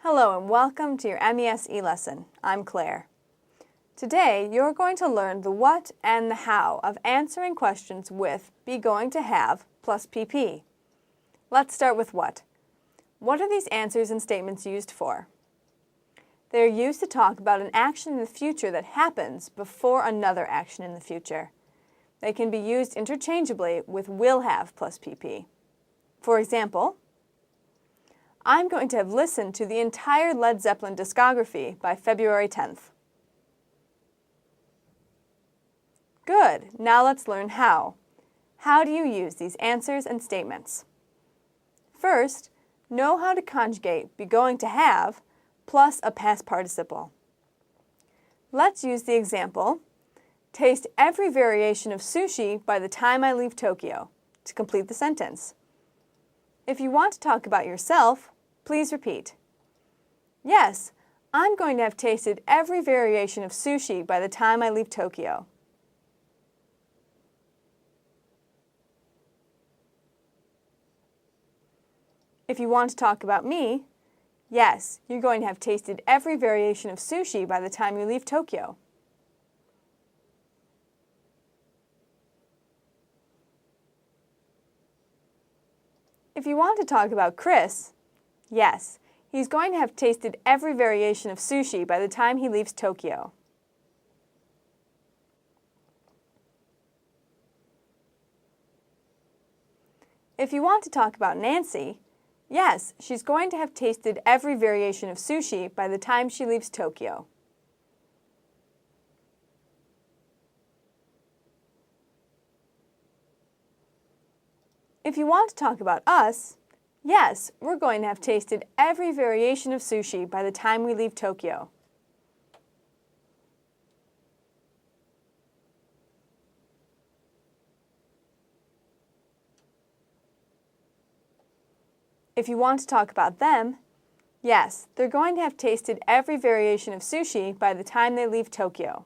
Hello and welcome to your MES e-lesson. I'm Claire. Today you're going to learn the what and the how of answering questions with be going to have plus PP. Let's start with what. What are these answers and statements used for? They're used to talk about an action in the future that happens before another action in the future. They can be used interchangeably with will have plus PP. For example, I'm going to have listened to the entire Led Zeppelin discography by February 10th. Good. Now let's learn how. How do you use these answers and statements? First, know how to conjugate be going to have plus a past participle. Let's use the example, taste every variation of sushi by the time I leave Tokyo, to complete the sentence. If you want to talk about yourself, please repeat. Yes, I'm going to have tasted every variation of sushi by the time I leave Tokyo. If you want to talk about me, yes, you're going to have tasted every variation of sushi by the time you leave Tokyo. If you want to talk about Chris, yes, he's going to have tasted every variation of sushi by the time he leaves Tokyo. If you want to talk about Nancy, yes, she's going to have tasted every variation of sushi by the time she leaves Tokyo. If you want to talk about us, yes, we're going to have tasted every variation of sushi by the time we leave Tokyo. If you want to talk about them, yes, they're going to have tasted every variation of sushi by the time they leave Tokyo.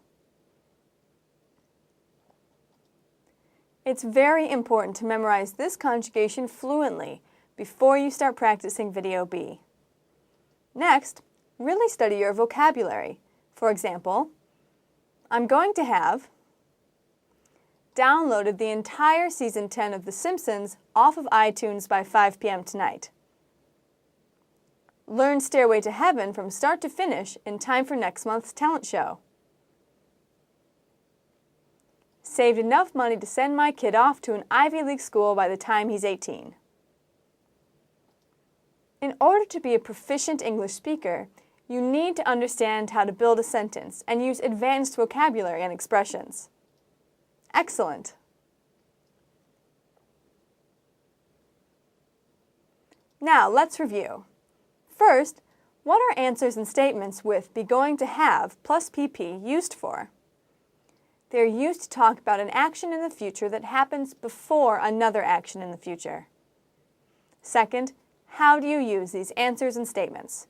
It's very important to memorize this conjugation fluently before you start practicing Video B. Next, really study your vocabulary. For example, I'm going to have downloaded the entire Season 10 of The Simpsons off of iTunes by 5 p.m. tonight. Learn Stairway to Heaven from start to finish in time for next month's talent show. Saved enough money to send my kid off to an Ivy League school by the time he's 18. In order to be a proficient English speaker, you need to understand how to build a sentence and use advanced vocabulary and expressions. Excellent! Now let's review. First, what are answers and statements with be going to have plus PP used for? They're used to talk about an action in the future that happens before another action in the future. Second, how do you use these answers and statements?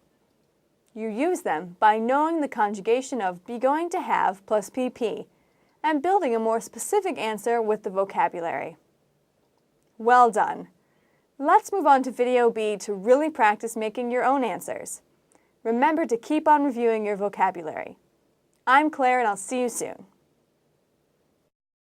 You use them by knowing the conjugation of be going to have plus PP and building a more specific answer with the vocabulary. Well done! Let's move on to Video B to really practice making your own answers. Remember to keep on reviewing your vocabulary. I'm Claire and I'll see you soon.